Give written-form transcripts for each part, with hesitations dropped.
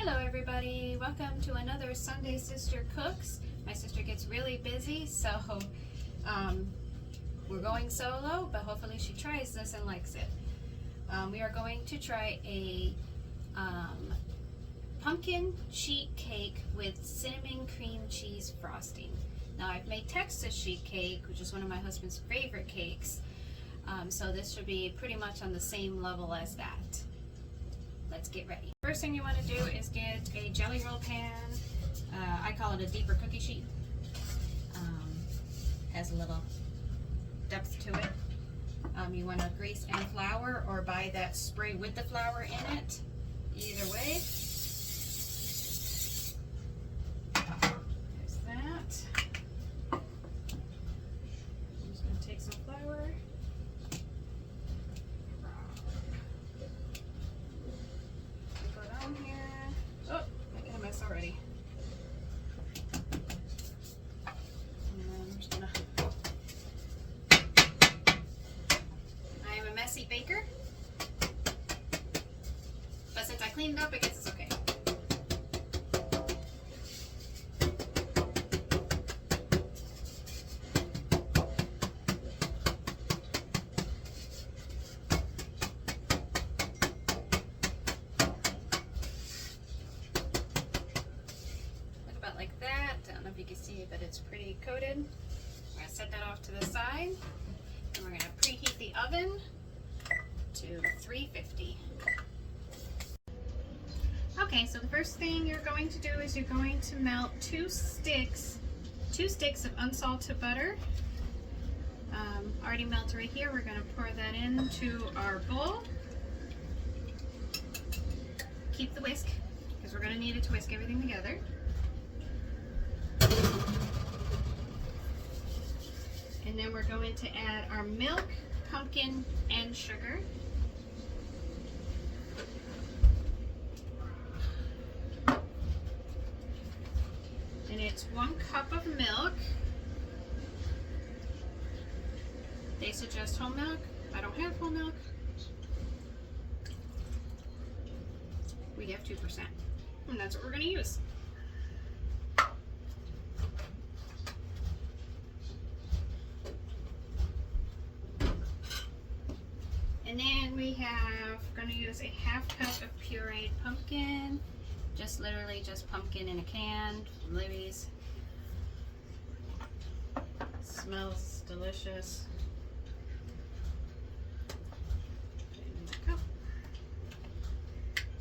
Hello everybody, welcome to another Sunday Sister Cooks. My sister gets really busy, so we're going solo, but hopefully she tries this and likes it. We are going to try a pumpkin sheet cake with cinnamon cream cheese frosting. Now I've made Texas sheet cake, which is one of my husband's favorite cakes, so this should be pretty much on the same level as that. Let's get ready. First thing you want to do is get a jelly roll pan. I call it a deeper cookie sheet. Has a little depth to it. You want to grease and flour or buy that spray with the flour in it. Either way. There's that. I'm just going to take some flour. Already. I am a messy baker, but since I cleaned it up, I guess it's okay. Like that. I don't know if you can see, but it's pretty coated. I'm going to set that off to the side, and we're going to preheat the oven to 350. Okay, so the first thing you're going to do is you're going to melt two sticks of unsalted butter. Already melted right here. We're going to pour that into our bowl. Keep the whisk, because we're going to need it to whisk everything together. And then we're going to add our milk, pumpkin, and sugar. And it's 1 cup of milk. They suggest whole milk. I don't have whole milk. We have 2%. And that's what we're going to use. And then we have, going to use a 1/2 cup of pureed pumpkin. Just literally just pumpkin in a can from Libby's. Smells delicious.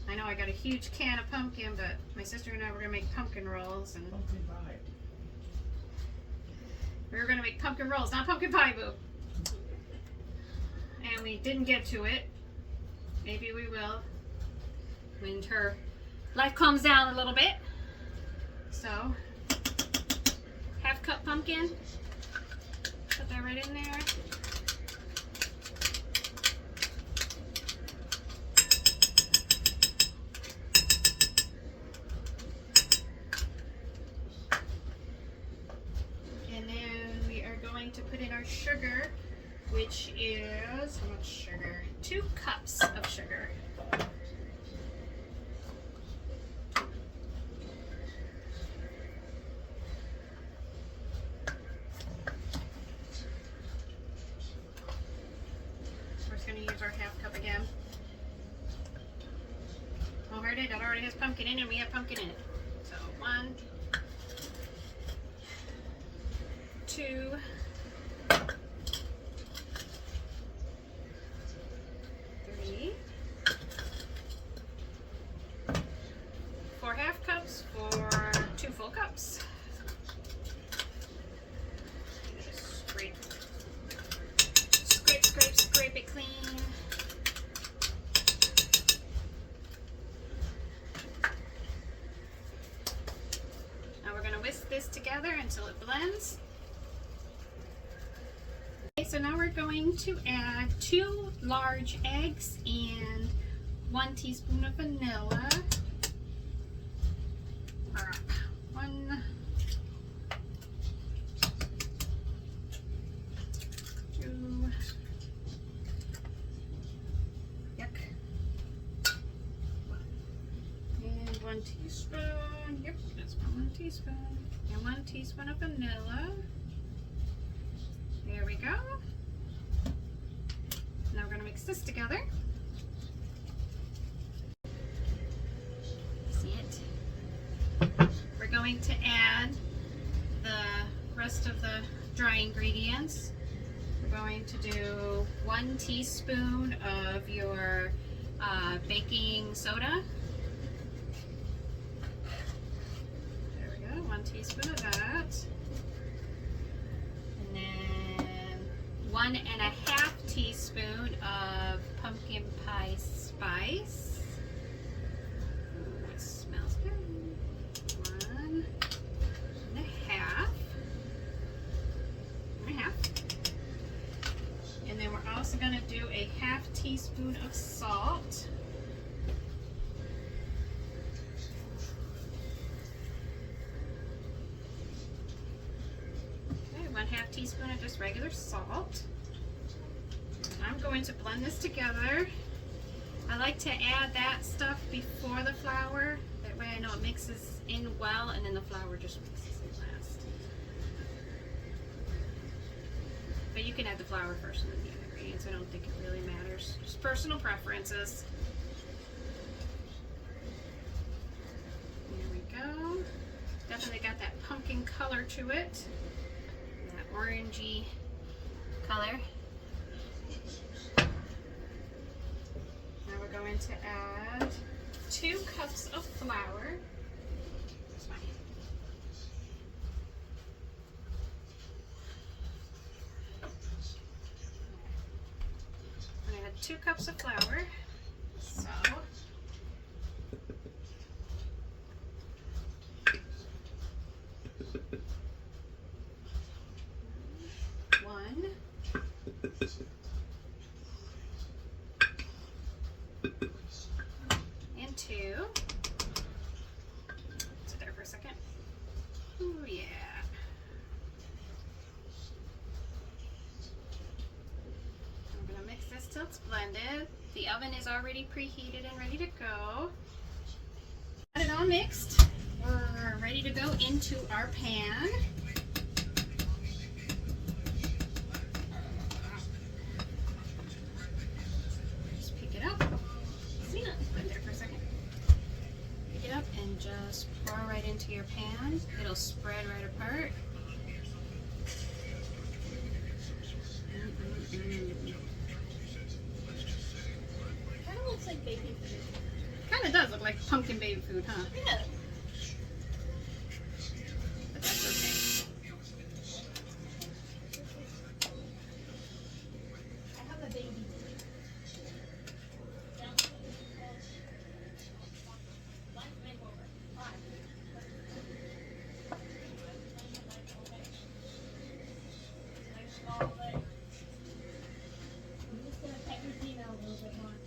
I know I got a huge can of pumpkin, but my sister and I were going to make pumpkin rolls. And pumpkin pie. We were going to make pumpkin rolls, not pumpkin pie, boo. And we didn't get to it. Maybe we will when her life calms down a little bit. So, 1/2 cup pumpkin. Put that right in there. And then we are going to put in our sugar, which is, how much sugar? 2 cups of sugar. We're just going to use our 1/2 cup again. Already, that already has pumpkin in it, and we have pumpkin in it. So 1, 2, 3, 4 1/2 cups for 2 full cups. Just scrape it clean. Now we're going to whisk this together until it blends. Okay, so now we're going to add 2 large eggs and 1 teaspoon of vanilla. 1, 2, yuck, and 1 1 teaspoon. Yep, that's 1 teaspoon. And 1 teaspoon of vanilla. There we go. Now we're going to mix this together. See it? We're going to add the rest of the dry ingredients. We're going to do 1 teaspoon of your baking soda. There we go, 1 teaspoon of that. And then 1.5 teaspoon of pumpkin pie spice. Ooh, it smells good. 1.5. 1.5. And then we're also going to do a 1/2 teaspoon of salt. Okay, 1/2 teaspoon of just regular salt. I'm going to blend this together. I like to add that stuff before the flour. That way I know it mixes in well, and then the flour just mixes in last. But you can add the flour first and then the ingredients. I don't think it really matters. Just personal preferences. There we go. Definitely got that pumpkin color to it. That orangey color. Now we're going to add 2 cups of flour. That's fine. I'm going to add 2 cups of flour. So, one. And 2. Sit there for a second. Ooh, yeah. I'm gonna mix this till it's blended. The oven is already preheated and ready to go. Got it all mixed. We're ready to go into our pan. Just pick it up. Put it there for a second. Pick it up and just pour right into your pan. It'll spread right apart. Kind of looks like baby food. Kind of does look like pumpkin baby food, huh? Yeah. But that's okay. I have a baby.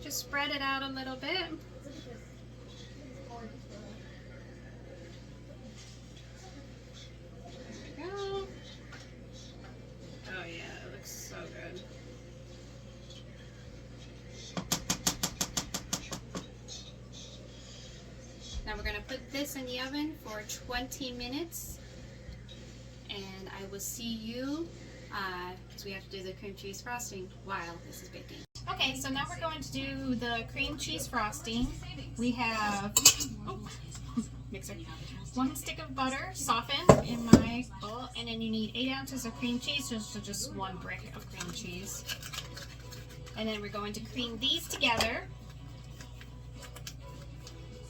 Just spread it out a little bit. There we go. Oh yeah, it looks so good. Now we're going to put this in the oven for 20 minutes. And I will see you, because we have to do the cream cheese frosting while this is baking. Okay, so now we're going to do the cream cheese frosting. We have, mixer, 1 stick of butter softened in my bowl, and then you need 8 ounces of cream cheese, so just 1 brick of cream cheese. And then we're going to cream these together.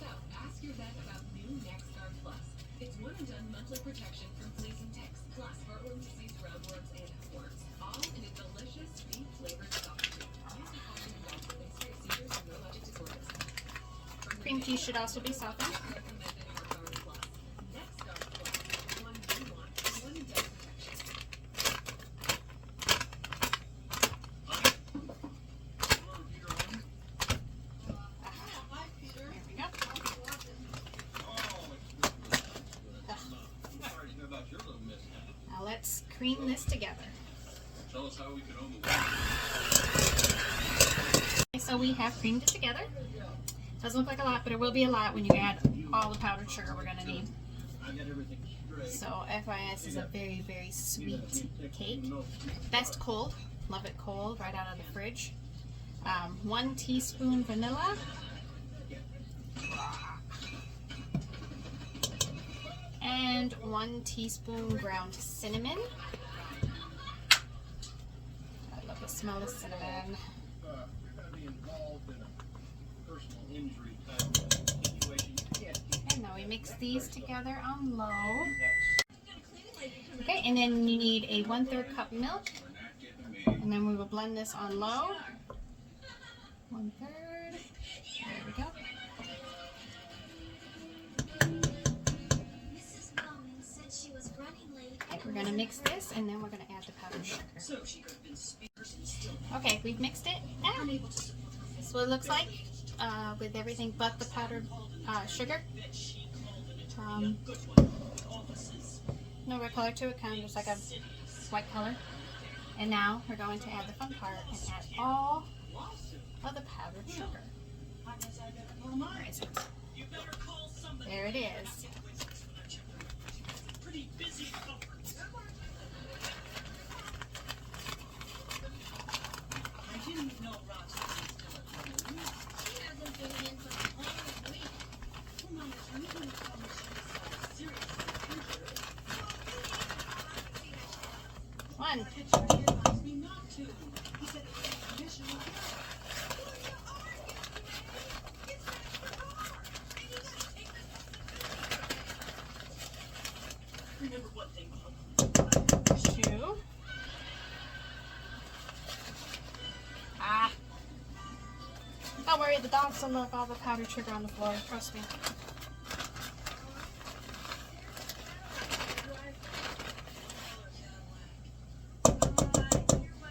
So, ask your vet about new NexGard Plus. It's one and done monthly protection from fleas and ticks, plus heartworm disease, roundworms, and hookworms, all in a delicious beef-flavored soft tube. Use the caution in dogs with severe seizures and neurologic disorders. Cream cheese should also be softened. Recommended NexGard Plus. NexGard Plus, one you want, one and done protection. There we go. Now let's cream this together. Tell us how we can own the Okay, so we have creamed it together. Doesn't look like a lot, but it will be a lot when you add all the powdered sugar we're gonna need. I got everything straight. So FIS is a very, very sweet cake. Best cold. Love it cold, right out of the fridge. 1 teaspoon vanilla. And 1 teaspoon ground cinnamon. I love the smell of cinnamon. We're going to be involved in a personal injury type of situation. You can't keep And now we mix these together on low. Okay, and then you need a 1/3 cup milk. And then we will blend this on low. 1/3. There we go. Mrs. Bowman said she was running late. Okay, we're gonna mix this and then we're gonna add the powdered sugar. Okay, we've mixed it. Now, that's what it looks like with everything but the powdered sugar. No red color to it, kind of just like a white color. And now we're going to add the fun part and add all of the powdered sugar. Where is it? There it is. She hasn't been in for a whole week. One. Two. Ah. Don't worry, the dogs don't love all the powdered sugar on the floor. Trust me.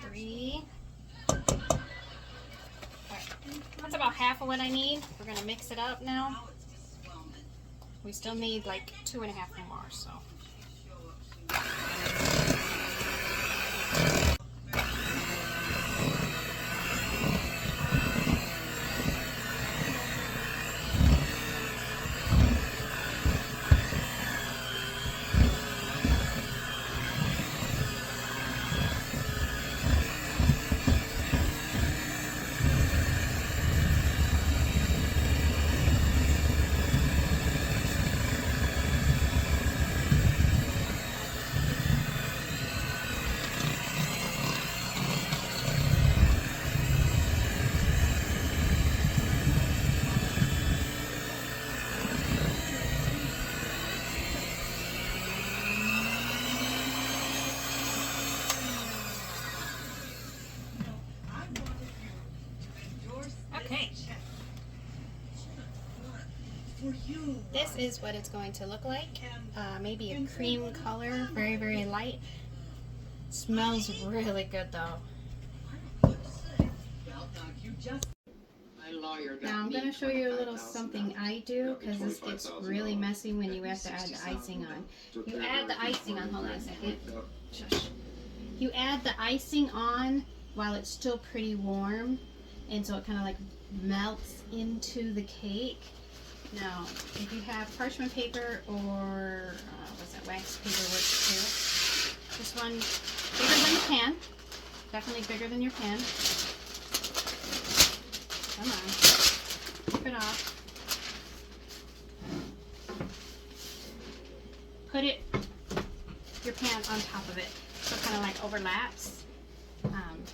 Three. Alright. That's about half of what I need. We're gonna mix it up now. We still need like 2.5 more, so. Okay. This is what it's going to look like. Maybe a cream color, very, very light. Smells really good though. Now I'm going to show you a little something I do because this gets really messy when you have to add the icing on. You add the icing on, hold on a second. Shush. You add the icing on while it's still pretty warm, and so it kind of like melts into the cake. Now, if you have parchment paper or what's that, wax paper works too. This one bigger than the pan, definitely bigger than your pan. Come on, keep it off. Put it, your pan on top of it, so it kind of like overlaps.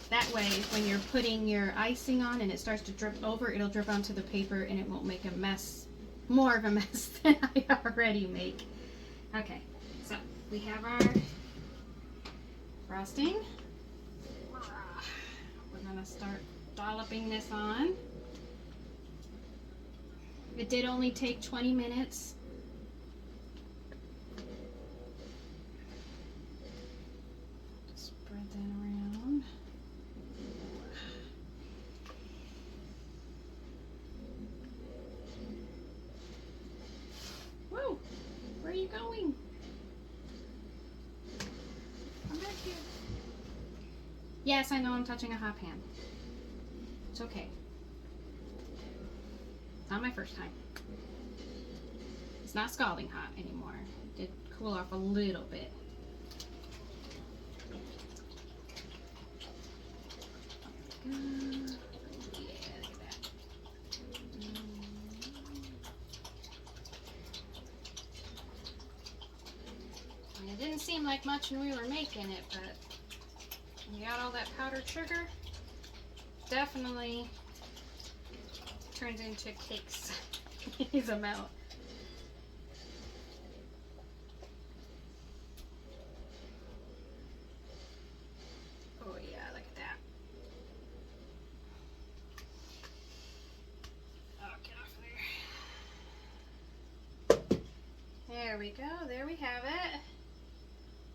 That way, when you're putting your icing on and it starts to drip over, it'll drip onto the paper and it won't make a mess, more of a mess than I already make. Okay, so we have our frosting. We're gonna start dolloping this on. It did only take 20 minutes. Spread that around. Whoa, where are you going? Come back here. Yes, I know I'm touching a hot pan. It's okay. Not my first time. It's not scalding hot anymore. It did cool off a little bit. Yeah, look at that. And it didn't seem like much when we were making it, but when you got all that powdered sugar, definitely turns into cakes. These amount. Oh yeah, look at that. Oh, get off of there. There we go. There we have it.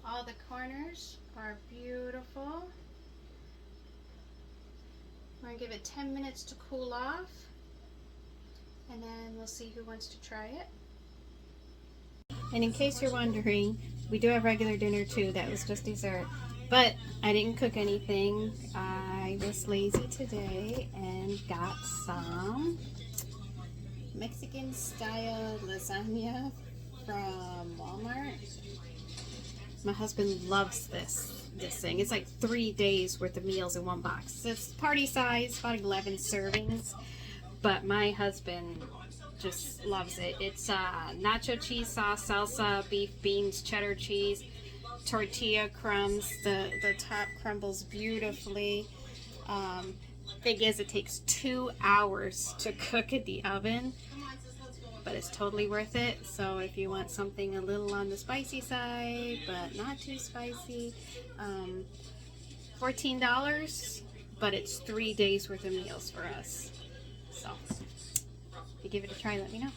All the corners are beautiful. We're gonna give it 10 minutes to cool off, and then we'll see who wants to try it. And in case you're wondering, we do have regular dinner too. That was just dessert. But I didn't cook anything. I was lazy today and got some Mexican style lasagna from Walmart. My husband loves this thing. It's like 3 days worth of meals in one box. It's party size, about 11 servings. But my husband just loves it. It's nacho cheese sauce, salsa, beef, beans, cheddar cheese, tortilla crumbs. The top crumbles beautifully. Thing is, it takes 2 hours to cook in the oven, but it's totally worth it. So if you want something a little on the spicy side, but not too spicy, $14, but it's 3 days worth of meals for us. So if you give it a try, let me know.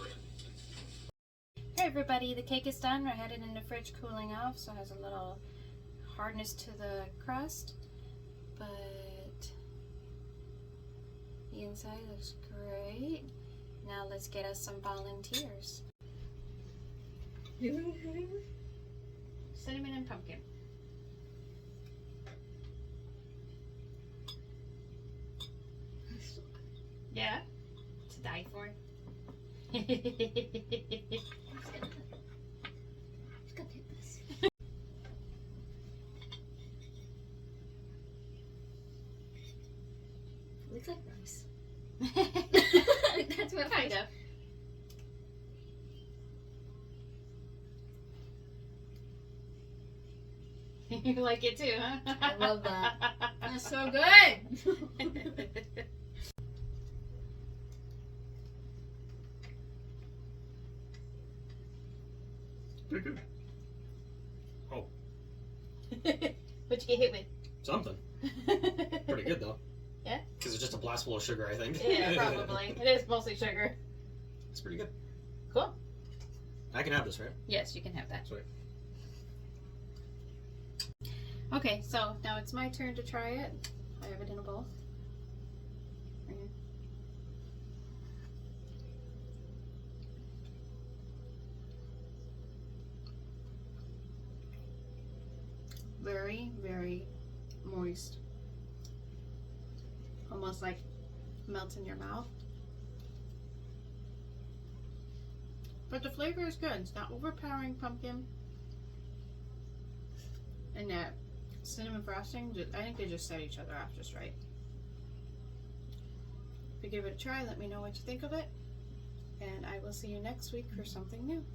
Hey everybody, the cake is done. I had it in the fridge cooling off, so it has a little hardness to the crust, but the inside looks great. Now let's get us some volunteers. Cinnamon and pumpkin. Yeah, to die for. Let's go take this. Looks like rice. That's what Kind of. You like it too, huh? I love that. That's so good. Pretty good. Oh, What'd you get hit with? Something. Pretty good though. Yeah? Because it's just a blast full of sugar, I think. Yeah, probably. It is mostly sugar. It's pretty good. Cool. I can have this, right? Yes, you can have that. Sweet. Okay, so now it's my turn to try it. I have it in a bowl. Right here. Very, very moist. Almost like melts in your mouth. But the flavor is good. It's not overpowering pumpkin. And that cinnamon frosting, I think they just set each other off just right. If you give it a try, let me know what you think of it. And I will see you next week for something new.